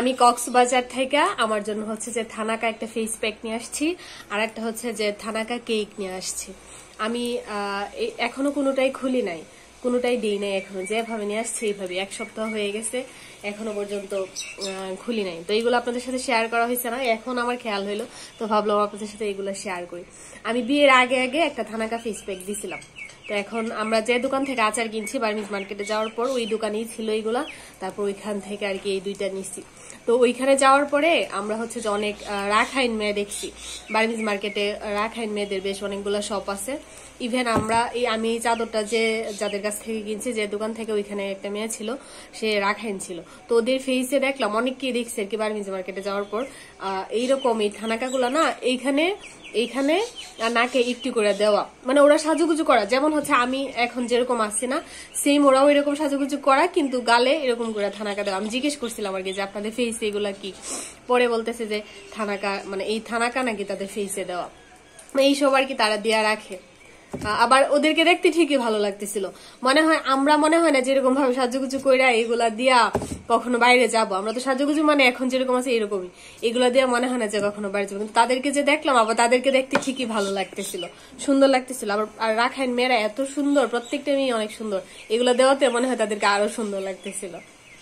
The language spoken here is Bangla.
আমি কক্সবাজার থেকে আমার জন্য হচ্ছে যে থানাকা একটা ফেস প্যাক নিয়ে আসছি, আর একটা হচ্ছে যে থানাকা কেক নিয়ে আসছি। আমি এখনো কোনোটাই খুলি নাই, কোনোটাই দিই নাই এখনো, যেভাবে নিয়ে আসছি এইভাবে 1 সপ্তাহ হয়ে গেছে, এখনো পর্যন্ত খুলি নাই। তো এইগুলো আপনাদের সাথে শেয়ার করা হয়েছে না, এখন আমার খেয়াল হইলো, তো ভাবলাম আপনাদের সাথে এগুলো শেয়ার করি। আমি বিয়ের আগে আগে একটা থানাকা ফেস প্যাক দিছিলাম। তো এখন আমরা যে দোকান থেকে আচার কিনছি বার্মিজ মার্কেটে যাওয়ার পর ওই দোকানেই ছিল এইগুলা, তারপর ওইখান থেকে আর কি এই 2টা নিচ্ছি। তো ওইখানে যাওয়ার পরে আমরা হচ্ছে যে অনেক রাখাইন মেয়ে দেখছি, বার্মিজ মার্কেটে রাখাইন মেয়েদের বেশ অনেকগুলো শপ আছে। ইভেন আমি এই চাদরটা যাদের কাছ থেকে কিনছি, যে দোকান থেকে, ওইখানে একটা মেয়ে ছিল, সে রাখাইন ছিল। তো ওদের ফেসে দেখলাম, অনেককেই দেখছে আর কি বার্মিজ মার্কেটে যাওয়ার পর এইরকম এই থানাকাগুলা না এইখানে নাকে একটু করে দেওয়া, মানে ওরা সাজুগুজু করা, যেমন হচ্ছে আমি এখন যেরকম আসছি না, সেম ওরাও এরকম সাজুগুজু করা, কিন্তু গালে এরকম করে থানাকা দেওয়া। আমি জিজ্ঞেস করছিলাম আর কি যে আপনাদের ফেসে এগুলা কি, পরে বলতেছে যে থানাকা, মানে এই থানাকা নাকি তাদের ফেসে দেওয়া, এইসব আর কি তারা দেয়া রাখে। আবার ওদেরকে দেখতে ঠিকই ভালো লাগতেছিল, মনে হয় না যেরকম ভাবে সাজুগুজু কইরা এগুলা দিয়া কখনো বাইরে যাব। আমরা তো সাজুগুজু মানে এখন যেরকম আছে এরকমই, এগুলা দিয়া মনে হয় না যে কখনো বাইরে যাবো, কিন্তু তাদেরকে যে দেখলাম, আবার তাদেরকে দেখতে ঠিকই ভালো লাগতেছিল, সুন্দর লাগতেছিল। আবার আর রাখাইন মেয়েরা এত সুন্দর, প্রত্যেকটা মেয়ে অনেক সুন্দর, এগুলো দেওয়াতে মনে হয় তাদেরকে আরো সুন্দর লাগতেছিল।